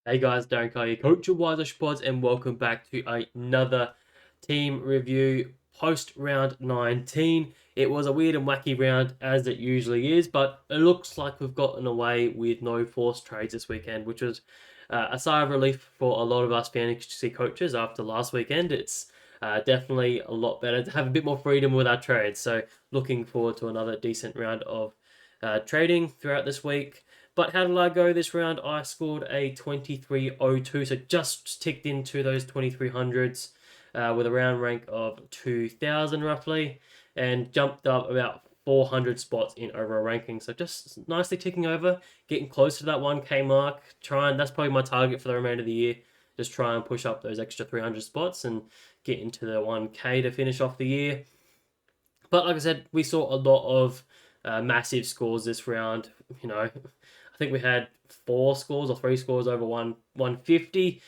Hey guys, Darren Carr here, coach of Wise Pods, and welcome back to another team review post round 19. It was a weird and wacky round as it usually is, but it looks like we've gotten away with no forced trades this weekend, which was a sigh of relief for a lot of us fantasy coaches after last weekend. It's definitely a lot better to have a bit more freedom with our trades. So, looking forward to another decent round of trading throughout this week. But how did I go this round? I scored a 23.02, so just ticked into those 2300s with a round rank of 2000 roughly, and jumped up about 400 spots in overall ranking. So just nicely ticking over, getting close to that 1K mark. That's probably my target for the remainder of the year. Just try and push up those extra 300 spots and get into the 1K to finish off the year. But like I said, we saw a lot of massive scores this round. I think we had four scores or three scores over 150.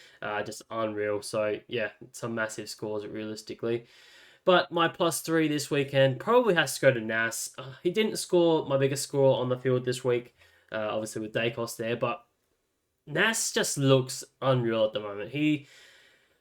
Just unreal. So yeah, some massive scores realistically. But my plus three this weekend probably has to go to Nas. He didn't score my biggest score on the field this week, obviously with Dacos there, but Nas just looks unreal at the moment.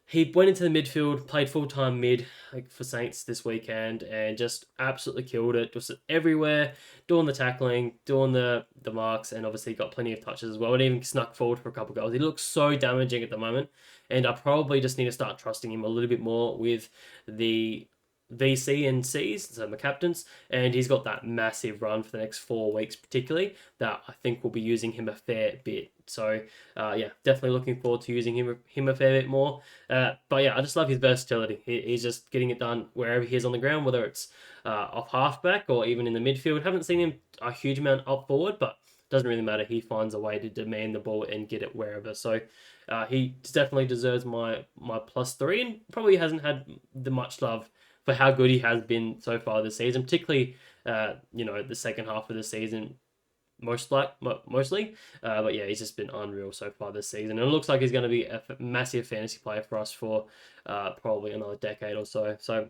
He went into the midfield, played full time mid for Saints this weekend, and just absolutely killed it. Just everywhere, doing the tackling, doing the marks, and obviously got plenty of touches as well. And even snuck forward for a couple of goals. He looks so damaging at the moment, and I probably just need to start trusting him a little bit more with the VC and Cs, so my captains, and he's got that massive run for the next 4 weeks, particularly that I think we'll be using him a fair bit. So yeah, definitely looking forward to using him a fair bit more. But yeah, I just love his versatility. He's just getting it done wherever he is on the ground, whether it's off halfback or even in the midfield. Haven't seen him a huge amount up forward, but doesn't really matter. He finds a way to demand the ball and get it wherever. So he definitely deserves my plus three, and probably hasn't had the much love for how good he has been so far this season, particularly the second half of the season mostly. But yeah, he's just been unreal so far this season, and it looks like he's going to be a massive fantasy player for us for probably another decade or so. So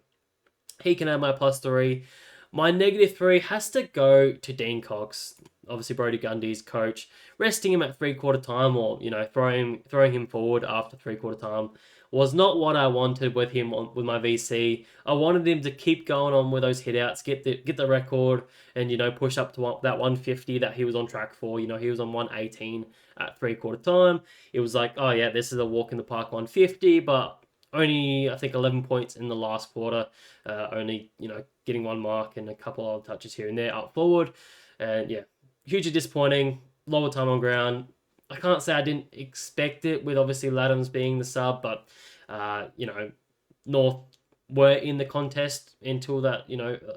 he can have my plus three. My negative three has to go to Dean Cox. Obviously, Brody Gundy's coach, resting him at 3/4 time, or throwing him forward after 3/4 time, was not what I wanted with him with my VC. I wanted him to keep going on with those hitouts, get the record, and push up to that 150 that he was on track for. He was on 118 at 3/4 time. It was like, oh yeah, this is a walk in the park 150, but only I think 11 points in the last quarter. Only getting one mark and a couple of touches here and there up forward, and yeah, hugely disappointing. Lower time on ground. I can't say I didn't expect it with obviously Laddams being the sub, but North were in the contest until that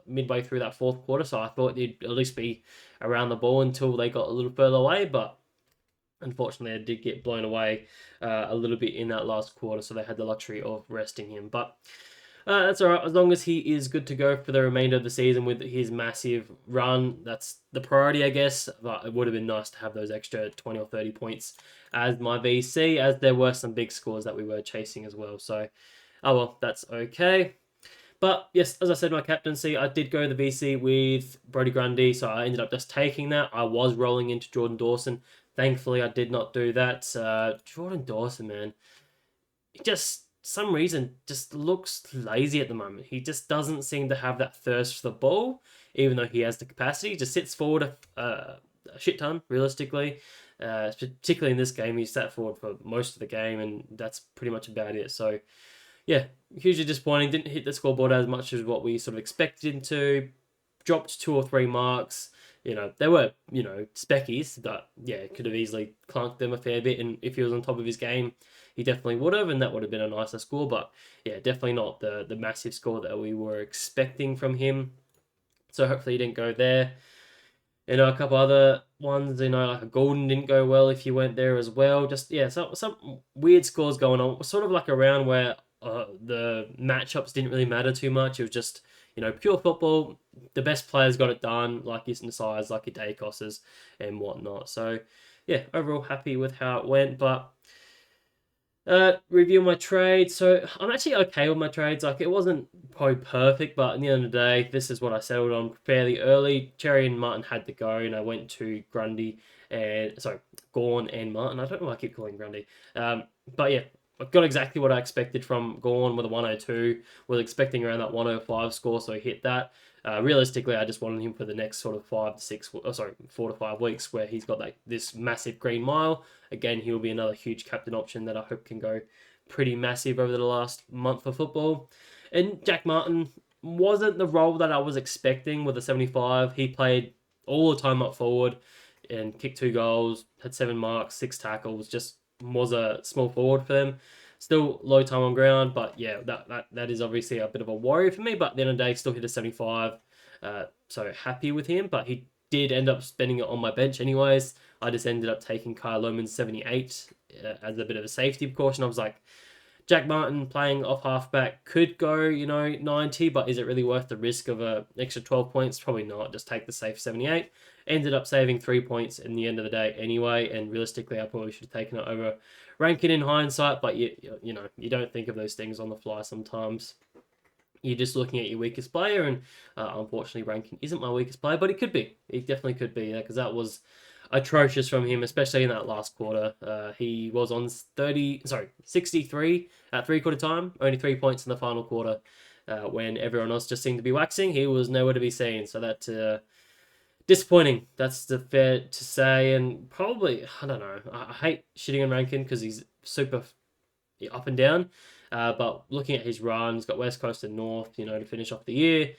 midway through that fourth quarter, so I thought they'd at least be around the ball until they got a little further away, but unfortunately, they did get blown away a little bit in that last quarter, so they had the luxury of resting him. But that's all right, as long as he is good to go for the remainder of the season with his massive run. That's the priority, I guess. But it would have been nice to have those extra 20 or 30 points as my VC, as there were some big scores that we were chasing as well. So, oh well, that's okay. But yes, as I said, my captaincy, I did go the VC with Brody Grundy, so I ended up just taking that. I was rolling into Jordan Dawson. Thankfully, I did not do that. Jordan Dawson, man, he just some reason just looks lazy at the moment. He just doesn't seem to have that thirst for the ball, even though he has the capacity. He just sits forward a shit ton, realistically. Particularly in this game, he sat forward for most of the game, and that's pretty much about it. So yeah, hugely disappointing. Didn't hit the scoreboard as much as what we sort of expected him to. Dropped 2 or 3 marks. They were, speckies, but yeah, could have easily clunked them a fair bit. And if he was on top of his game, he definitely would have, and that would have been a nicer score. But yeah, definitely not the massive score that we were expecting from him. So hopefully he didn't go there. A couple other ones, like a Golden didn't go well if you went there as well. Just yeah, some weird scores going on. Sort of like a round where the matchups didn't really matter too much. It was just pure football. The best players got it done, like your Nasai's, like your Dacos's, and whatnot. So yeah, overall happy with how it went. But Review my trade. So I'm actually okay with my trades. Like, it wasn't probably perfect, but at the end of the day, this is what I settled on fairly early. Cherry and Martin had to go, and I went to Grundy and sorry, Gorn and Martin. I don't know why I keep calling Grundy. But yeah, I got exactly what I expected from Gorn with a 102. Was expecting around that 105 score, so I hit that. Realistically, I just wanted him for the next sort of 4 to 5 weeks, where he's got like this massive green mile. Again, he'll be another huge captain option that I hope can go pretty massive over the last month of football. And Jack Martin wasn't the role that I was expecting with a 75. He played all the time up forward and kicked 2 goals, had 7 marks, 6 tackles, just was a small forward for them. Still low time on ground, but yeah, that is obviously a bit of a worry for me. But at the end of the day, still hit a 75. So happy with him, but he did end up spending it on my bench anyways. I just ended up taking Kyle Lohman's 78 as a bit of a safety precaution. I was like, Jack Martin playing off halfback could go, 90, but is it really worth the risk of an extra 12 points? Probably not. Just take the safe 78. Ended up saving 3 points in the end of the day anyway, and realistically, I probably should have taken it over Rankin in hindsight, but you don't think of those things on the fly sometimes. You're just looking at your weakest player, and unfortunately, Rankin isn't my weakest player, but it could be. It definitely could be, because that was atrocious from him, especially in that last quarter. He was on 63 at 3/4 time, only 3 points in the final quarter. When everyone else just seemed to be waxing, he was nowhere to be seen. So that disappointing. That's the fair to say, and probably I don't know. I hate shitting on Rankin because he's super up and down. But looking at his run, he's got West Coast and North, to finish off the year.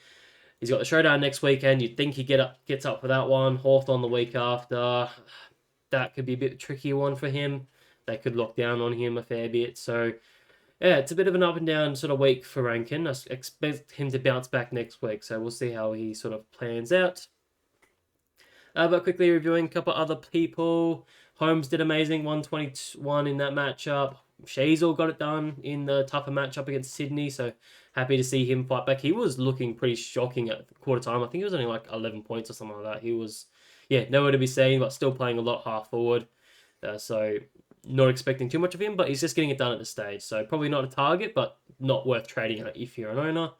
He's got the showdown next weekend. You'd think he gets up for that one. Hawthorn the week after. That could be a bit trickier one for him. They could lock down on him a fair bit. So, yeah, it's a bit of an up and down sort of week for Rankin. I expect him to bounce back next week. So we'll see how he sort of plans out. But quickly reviewing a couple other people. Holmes did amazing, 121 in that matchup. Shazel got it done in the tougher matchup against Sydney, so happy to see him fight back. He was looking pretty shocking at quarter time. I think he was only like 11 points or something like that. He was, nowhere to be seen, but still playing a lot half forward. So not expecting too much of him, but he's just getting it done at the stage. So probably not a target, but not worth trading if you're an owner.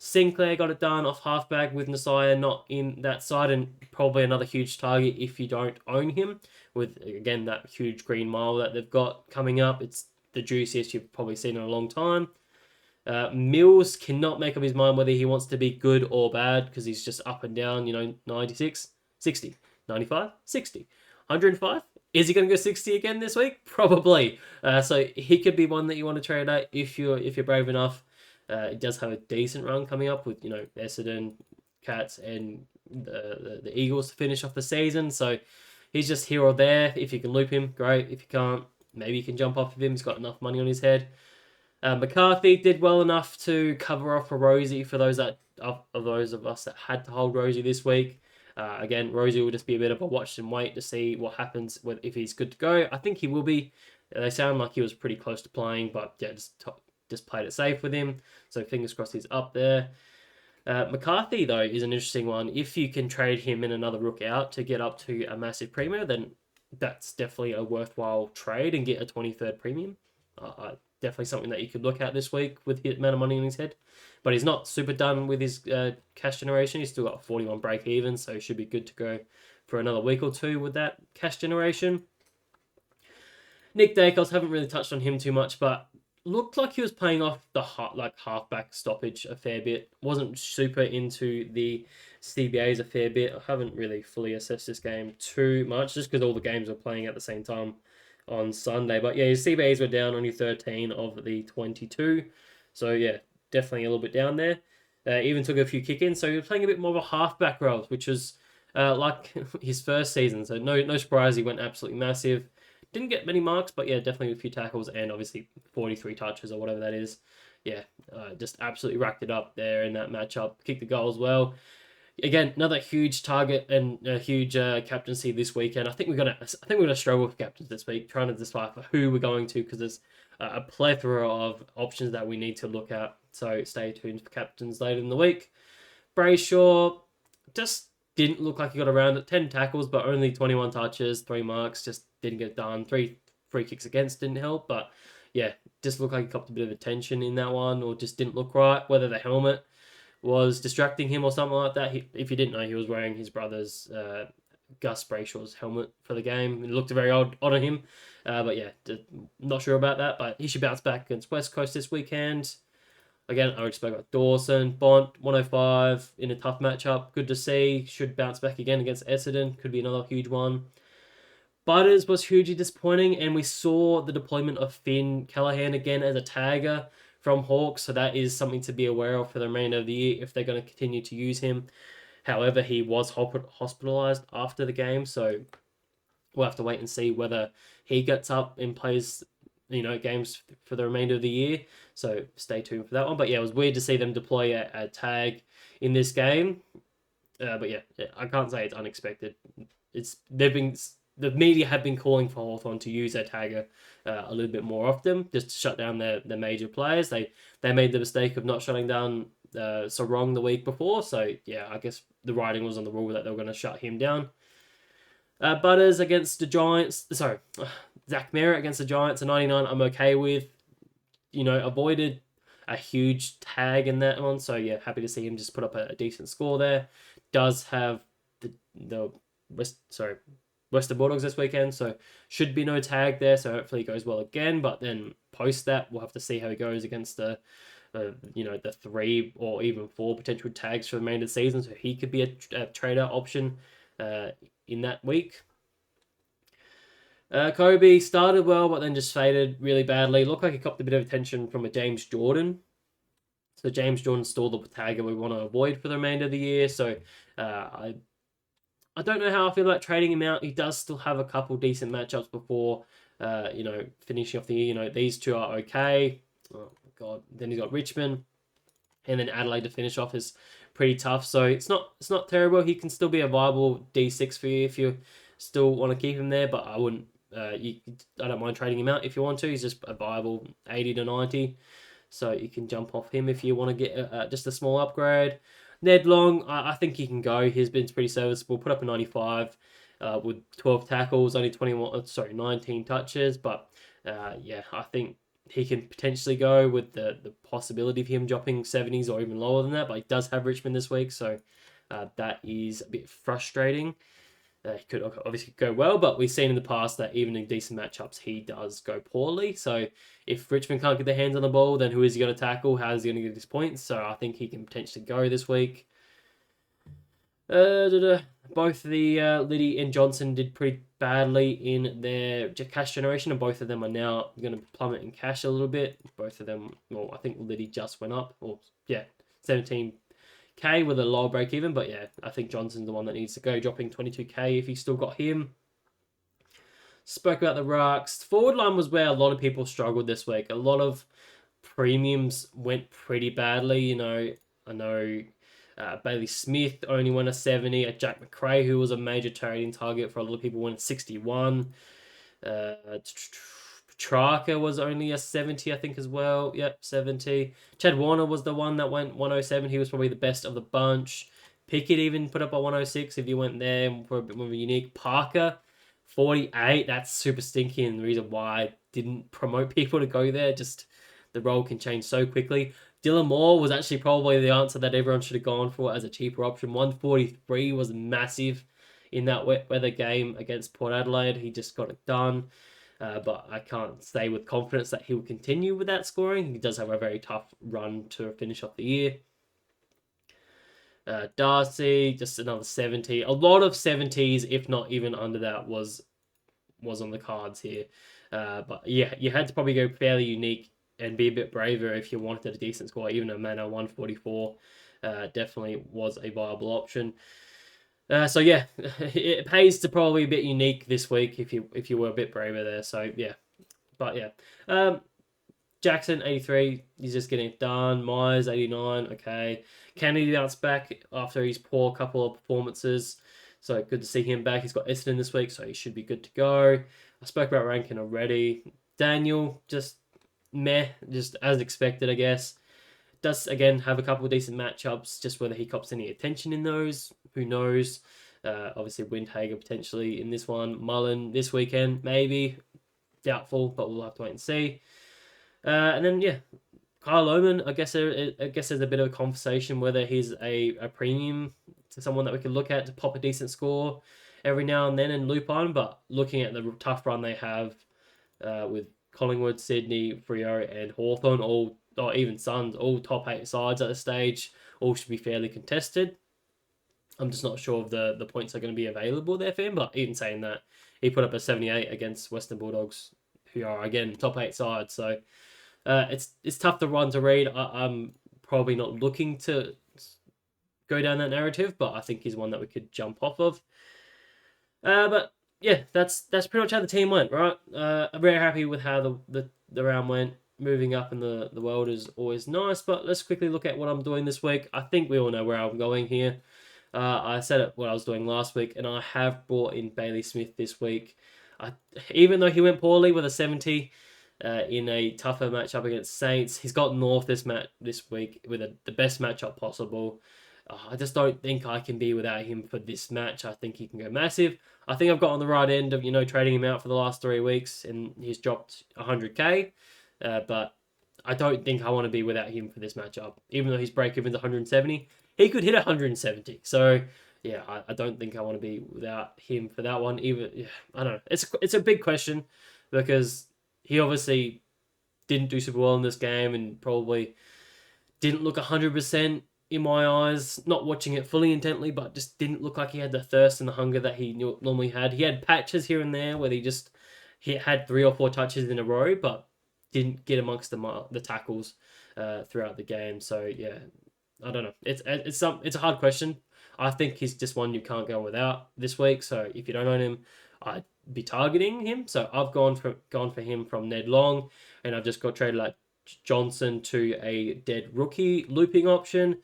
Sinclair got it done off halfback with Nasiah not in that side, and probably another huge target if you don't own him. With again that huge green mile that they've got coming up, it's the juiciest you've probably seen in a long time. Mills cannot make up his mind whether he wants to be good or bad because he's just up and down. 96, 60, 95, 60, 105. Is he going to go 60 again this week? Probably. So he could be one that you want to trade out if you're brave enough. It does have a decent run coming up with, Essendon, Cats, and the Eagles to finish off the season. So he's just here or there. If you can loop him, great. If you can't, maybe you can jump off of him. He's got enough money on his head. McCarthy did well enough to cover off for Rosie for those of us that had to hold Rosie this week. Again, Rosie will just be a bit of a watch and wait to see what happens if he's good to go. I think he will be. They sound like he was pretty close to playing, but yeah, just played it safe with him. So fingers crossed he's up there. McCarthy, though, is an interesting one. If you can trade him in another rook out to get up to a massive premium, then that's definitely a worthwhile trade and get a 23rd premium. Definitely something that you could look at this week with the amount of money in his head. But he's not super done with his cash generation. He's still got 41 break even, so he should be good to go for another week or two with that cash generation. Nick Dacos, haven't really touched on him too much, but looked like he was playing off the halfback stoppage a fair bit. Wasn't super into the CBAs a fair bit. I haven't really fully assessed this game too much, just because all the games were playing at the same time on Sunday. But yeah, his CBAs were down, only 13 of the 22. So yeah, definitely a little bit down there. Even took a few kick-ins, so he was playing a bit more of a halfback role, which was like his first season. So no surprise he went absolutely massive. Didn't get many marks, but yeah, definitely a few tackles and obviously 43 touches or whatever that is. Yeah, just absolutely racked it up there in that matchup. Kicked the goal as well. Again, another huge target and a huge captaincy this weekend. I think we're gonna struggle with captains this week, trying to decide for who we're going to because there's a plethora of options that we need to look at. So stay tuned for captains later in the week. Brayshaw just didn't look like he got around it. 10 tackles, but only 21 touches, 3 marks. Just didn't get it done. 3 free kicks against didn't help, but yeah, just looked like he copped a bit of attention in that one, or just didn't look right. Whether the helmet was distracting him or something like that. If you didn't know, he was wearing his brother's Gus Brayshaw's helmet for the game. It looked very odd on him. But yeah, not sure about that. But he should bounce back against West Coast this weekend. Again, I already spoke about Dawson. Bont, 105 in a tough matchup. Good to see. Should bounce back again against Essendon. Could be another huge one. Butters was hugely disappointing, and we saw the deployment of Finn Callahan again as a tagger from Hawks, so that is something to be aware of for the remainder of the year if they're going to continue to use him. However, he was hospitalised after the game, so we'll have to wait and see whether he gets up and plays, games for the remainder of the year. So stay tuned for that one. But yeah, it was weird to see them deploy a tag in this game. But yeah, I can't say it's unexpected. The media have been calling for Hawthorn to use their tagger a little bit more often, just to shut down their major players. They made the mistake of not shutting down Sarong the week before, so yeah, I guess the writing was on the wall that they were going to shut him down. Butters against the Giants, Zach Merritt against the Giants, a 99 I'm okay with. Avoided a huge tag in that one, so yeah, happy to see him just put up a decent score there. Does have the Western Bulldogs this weekend, so should be no tag there, so hopefully it goes well again. But then post that, we'll have to see how he goes against the 3 or even 4 potential tags for the remainder of the season, so he could be a trader option in that week. Kobe started well, but then just faded really badly. Looked like he copped a bit of attention from a James Jordan. So James Jordan's still the tagger we want to avoid for the remainder of the year. So I don't know how I feel about trading him out. He does still have a couple decent matchups before, finishing off the year. These two are okay. Oh my God. Then he's got Richmond, and then Adelaide to finish off is pretty tough. So it's not terrible. He can still be a viable D6 for you if you still want to keep him there. But I wouldn't. I don't mind trading him out if you want to. He's just a viable 80 to 90. So you can jump off him if you want to get just a small upgrade. Ned Long, I think he can go. He's been pretty serviceable. Put up a 95 with 12 tackles, only 19 touches. But yeah, I think he can potentially go with the possibility of him dropping 70s or even lower than that. But he does have Richmond this week, so that is a bit frustrating. He could obviously go well, but we've seen in the past that even in decent matchups, he does go poorly. So if Richmond can't get their hands on the ball, then who is he going to tackle? How is he going to get his points? So I think he can potentially go this week. Both the Liddy and Johnson did pretty badly in their cash generation, and both of them are now going to plummet in cash a little bit. Both of them, well, I think Liddy just went up, 17K with a lower break even, but yeah, I think Johnson's the one that needs to go, dropping 22K if he's still got him. Spoke about the rucks. Forward line was where a lot of people struggled this week. A lot of premiums went pretty badly. I know Bailey Smith only won a 70. A Jack McRae, who was a major trading target for a lot of people, went a 61. Petrarca was only a 70, I think, as well. Yep, 70. Chad Warner was the one that went 107. He was probably the best of the bunch. Pickett even put up a 106 if you went there for a bit more unique. Parker, 48. That's super stinky, and the reason why I didn't promote people to go there, just the role can change so quickly. Dylan Moore was actually probably the answer that everyone should have gone for as a cheaper option. 143 was massive in that wet weather game against Port Adelaide. He just got it done. But I can't say with confidence that he will continue with that scoring. He does have a very tough run to finish off the year. Darcy, just another 70. A lot of 70s, if not even under that, was on the cards here. But yeah, you had to probably go fairly unique and be a bit braver if you wanted a decent score. Even a Mana 144 definitely was a viable option. So yeah, it pays to probably a bit unique this week if you were a bit braver there. So yeah, but yeah, Jackson 83, he's just getting it done. Myers 89, okay. Kennedy bounced back after his poor couple of performances, so good to see him back. He's got Essendon this week, so he should be good to go. I spoke about Rankin already. Daniel, just meh, just as expected, I guess. Does, again, have a couple of decent matchups, just whether he cops any attention in those, who knows. Obviously, Windhager potentially in this one. Mullen this weekend, maybe. Doubtful, but we'll have to wait and see. And then yeah, Kyle Lohman. I guess there's a bit of a conversation whether he's a premium to someone that we could look at to pop a decent score every now and then and loop on. But looking at the tough run they have with Collingwood, Sydney, Freo, and Hawthorn, all or even Suns, all top 8 sides at this stage, all should be fairly contested. I'm just not sure if the points are going to be available there for him. But even saying that, he put up a 78 against Western Bulldogs, who are again top 8 sides. So it's tough to run to read. I'm probably not looking to go down that narrative, but I think he's one that we could jump off of. But yeah, that's pretty much how the team went, right? I'm very happy with how the round went. Moving up in the world is always nice, but let's quickly look at what I'm doing this week. I think we all know where I'm going here. I said it what I was doing last week, and I have brought in Bailey Smith this week. Even though he went poorly with a 70 in a tougher matchup against Saints, he's got North this week with the best matchup possible. I just don't think I can be without him for this match. I think he can go massive. I think I've got on the right end of trading him out for the last 3 weeks, and he's dropped 100k. But I don't think I want to be without him for this matchup. Even though his break even's 170, he could hit 170. So yeah, I don't think I want to be without him for that one. Even yeah, I don't know. It's a big question because he obviously didn't do super well in this game and probably didn't look 100% in my eyes. Not watching it fully intently, but just didn't look like he had the thirst and the hunger that he normally had. He had patches here and there where he had 3 or 4 touches in a row, but didn't get amongst the tackles throughout the game. So yeah, I don't know. It's a hard question. I think he's just one you can't go without this week. So if you don't own him, I'd be targeting him. So I've gone for him from Ned Long, and I've just got traded like Johnson to a dead rookie looping option.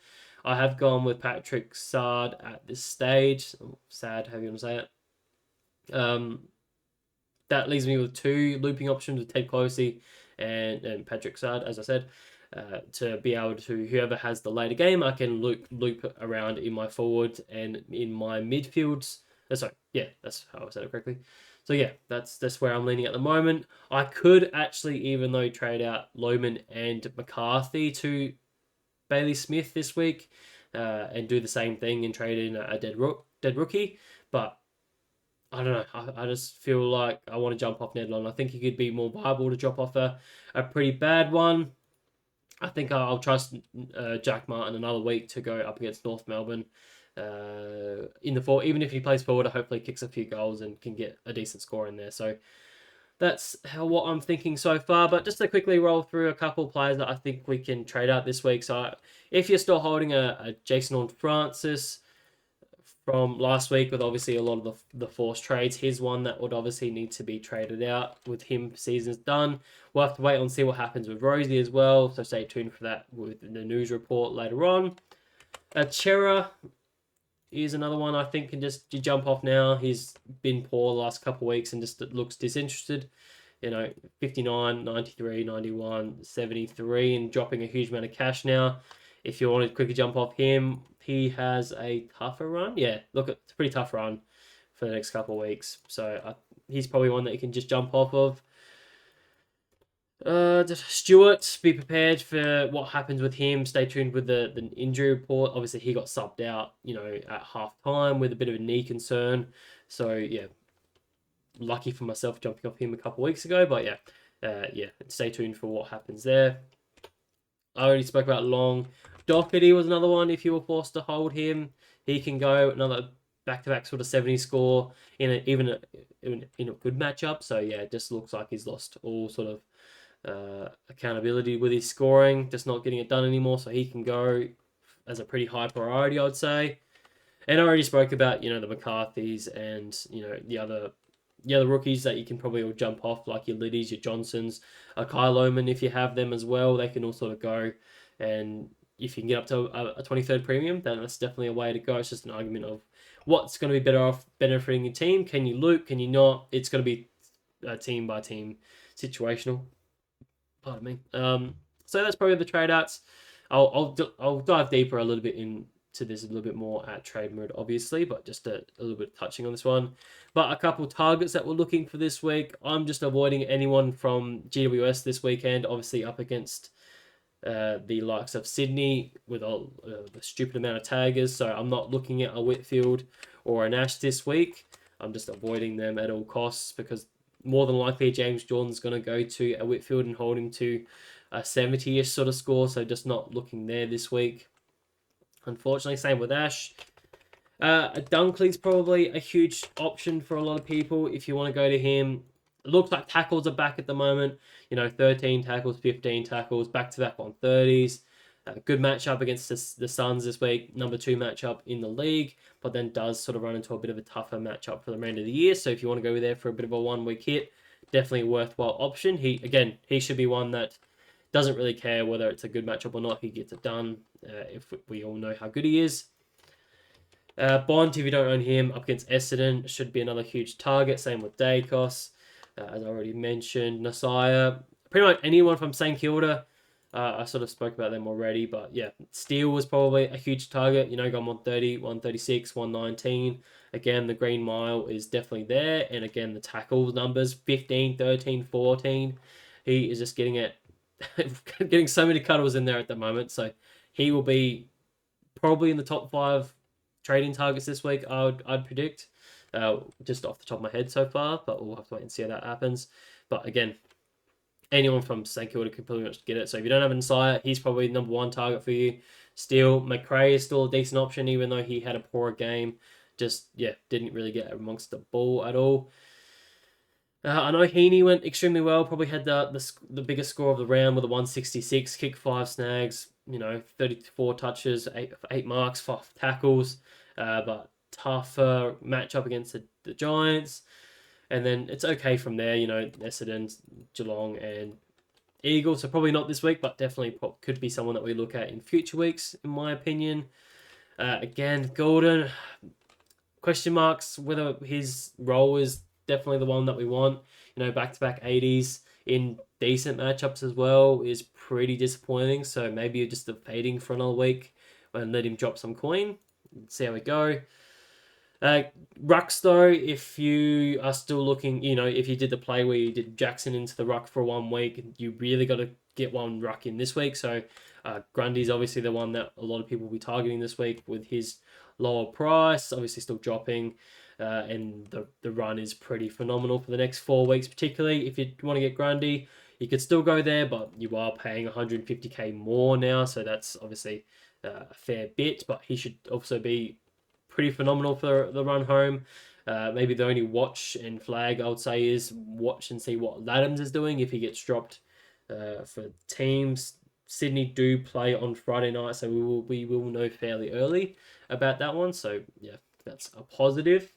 I have gone with Patrick Sard at this stage. Sad, how you want to say it? That leaves me with 2 looping options with Ted Closey and Patrick Sard, as I said, to be able to, whoever has the later game, I can loop around in my forward and in my midfields. Sorry, yeah, that's how I said it correctly. So yeah, that's where I'm leaning at the moment. I could actually, even though trade out Lohman and McCarthy to Bailey Smith this week, and do the same thing and trade in a dead rookie, but I don't know. I just feel like I want to jump off Ned Long. I think he could be more viable to drop off a pretty bad one. I think I'll trust Jack Martin another week to go up against North Melbourne in the forward. Even if he plays forward, hopefully kicks a few goals and can get a decent score in there. So that's what I'm thinking so far. But just to quickly roll through a couple of players that I think we can trade out this week. So if you're still holding a Jason Horne-Francis from last week with obviously a lot of the forced trades, here's one that would obviously need to be traded out with him season's done. We'll have to wait and see what happens with Rosie as well, so stay tuned for that with the news report later on. Chera is another one I think can just jump off now. He's been poor the last couple of weeks and just looks disinterested. 59, 93, 91, 73, and dropping a huge amount of cash now. If you want to quickly jump off him, he has a tougher run. Yeah, look, it's a pretty tough run for the next couple of weeks. So he's probably one that you can just jump off of. Stewart, be prepared for what happens with him. Stay tuned with the injury report. Obviously, he got subbed out, at half time with a bit of a knee concern. So yeah, lucky for myself jumping off him a couple of weeks ago. But yeah, stay tuned for what happens there. I already spoke about Long. Doherty was another one. If you were forced to hold him, he can go another back-to-back sort of 70 score in a good matchup. So yeah, it just looks like he's lost all sort of accountability with his scoring, just not getting it done anymore. So he can go as a pretty high priority, I'd say. And I already spoke about the McCarthys and the other rookies that you can probably all jump off, like your Liddies, your Johnsons, Kyle Lohman, if you have them as well, they can all sort of go. And if you can get up to a 23rd premium, then that's definitely a way to go. It's just an argument of what's going to be benefiting your team. Can you loop? Can you not? It's going to be team by team situational. Pardon me. So that's probably the trade outs. I'll dive deeper a little bit to this a little bit more at trade mode, obviously, but just a little bit touching on this one. But a couple targets that we're looking for this week. I'm just avoiding anyone from GWS this weekend, obviously up against the likes of Sydney with a stupid amount of taggers. So I'm not looking at a Whitfield or a Nash this week. I'm just avoiding them at all costs because more than likely James Jordan's going to go to a Whitfield and hold him to a 70-ish sort of score. So just not looking there this week. Unfortunately, same with Ash. Dunkley's probably a huge option for a lot of people if you want to go to him. It looks like tackles are back at the moment. 13 tackles, 15 tackles, back-to-back on 30s. Good matchup against the Suns this week. Number 2 matchup in the league, but then does sort of run into a bit of a tougher matchup for the remainder of the year. So if you want to go there for a bit of a 1-week hit, definitely a worthwhile option. He should be one that doesn't really care whether it's a good matchup or not. He gets it done if we all know how good he is. Bond, if you don't own him, up against Essendon, should be another huge target. Same with Dacos, as I already mentioned. Nasaya, pretty much anyone from St Kilda. I sort of spoke about them already, but yeah, Steele was probably a huge target. Gone 130, 136, 119. Again, the Green Mile is definitely there. And again, the tackle numbers, 15, 13, 14. He is just getting so many cuddles in there at the moment. So he will be probably in the top 5 trading targets this week, I'd predict, just off the top of my head so far, but we'll have to wait and see how that happens. But again, anyone from St Kilda can pretty much get it. So if you don't have an Nasaya, he's probably number 1 target for you. Still, McRae is still a decent option, even though he had a poor game. Didn't really get amongst the ball at all. I know Heaney went extremely well. Probably had the biggest score of the round with a 166, kick 5 snags, 34 touches, 8 marks, 5 tackles. But tougher matchup against the Giants. And then it's okay from there, Essendon, Geelong, and Eagles. So probably not this week, but definitely could be someone that we look at in future weeks, in my opinion. Again, Golden, question marks whether his role is definitely the one that we want. Back-to-back 80s in decent matchups as well is pretty disappointing. So maybe you're just fading for another week and let him drop some coin. See how we go. Rucks, though, if you are still looking, if you did the play where you did Jackson into the ruck for 1 week, you really got to get one ruck in this week. So Grundy's obviously the one that a lot of people will be targeting this week with his lower price, obviously still dropping. And the run is pretty phenomenal for the next 4 weeks, particularly if you want to get Grundy. You could still go there, but you are paying 150k more now, so that's obviously a fair bit, but he should also be pretty phenomenal for the run home. Maybe the only watch and flag I would say is watch and see what Laddams is doing if he gets dropped for teams. Sydney do play on Friday night, so we will know fairly early about that one. So yeah, that's a positive.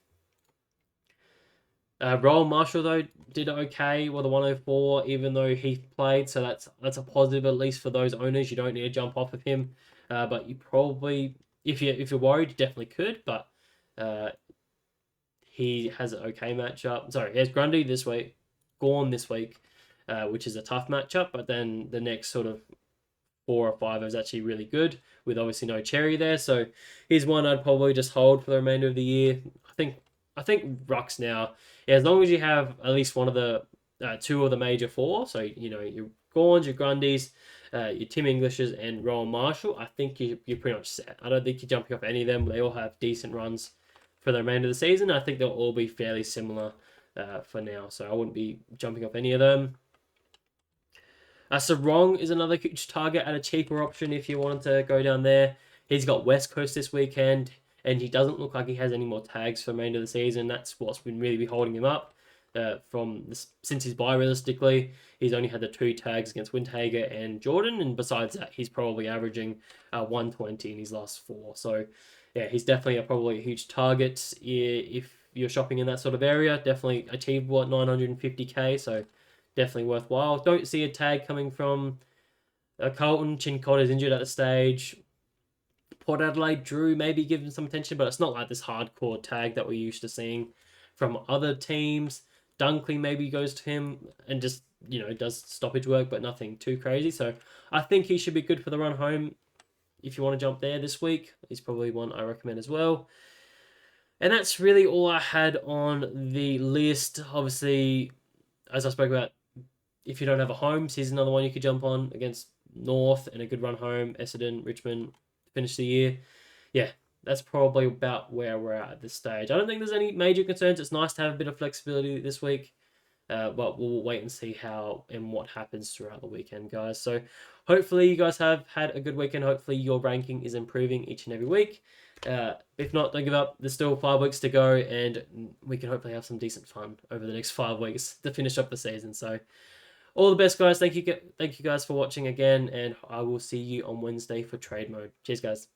Rowan Marshall, though, did okay with a 104, even though he played. So that's a positive, at least for those owners. You don't need to jump off of him, but you probably, if you're worried, you definitely could. But he has an okay matchup. Sorry, he has Grundy this week, Gorn this week, which is a tough matchup. But then the next sort of 4 or 5 is actually really good, with obviously no Cherry there. So he's one I'd probably just hold for the remainder of the year. I think Rucks now, as long as you have at least one of the 2 of the major 4, so your Gorns, your Grundys, your Tim Englishes, and Rowan Marshall, I think you're pretty much set. I don't think you're jumping off any of them. They all have decent runs for the remainder of the season. I think they'll all be fairly similar for now, so I wouldn't be jumping off any of them. Sarong is another huge target at a cheaper option if you wanted to go down there. He's got West Coast this weekend, and he doesn't look like he has any more tags for the remainder of the season. That's what's been really holding him up since his bye, realistically. He's only had the 2 tags against Windhager and Jordan, and besides that, he's probably averaging 120 in his last 4. So, yeah, he's definitely probably a huge target if you're shopping in that sort of area. Definitely achievable at 950k, so definitely worthwhile. Don't see a tag coming from Carlton. Chincotta is injured at the stage. Port Adelaide, Drew, maybe give him some attention, but it's not like this hardcore tag that we're used to seeing from other teams. Dunkley maybe goes to him and just, does stoppage work, but nothing too crazy. So I think he should be good for the run home. if you want to jump there this week, is probably one I recommend as well. And that's really all I had on the list. Obviously, as I spoke about, if you don't have a home, here's another one you could jump on against North and a good run home, Essendon, Richmond, finish the year. Yeah, that's probably about where we're at this stage. I don't think there's any major concerns. It's nice to have a bit of flexibility this week. But we'll wait and see how and what happens throughout the weekend, guys. So hopefully you guys have had a good weekend. Hopefully your ranking is improving each and every week. If not, don't give up. There's still 5 weeks to go, and we can hopefully have some decent fun over the next 5 weeks to finish up the season. So all the best, guys. Thank you guys for watching again, and I will see you on Wednesday for trade mode. Cheers, guys.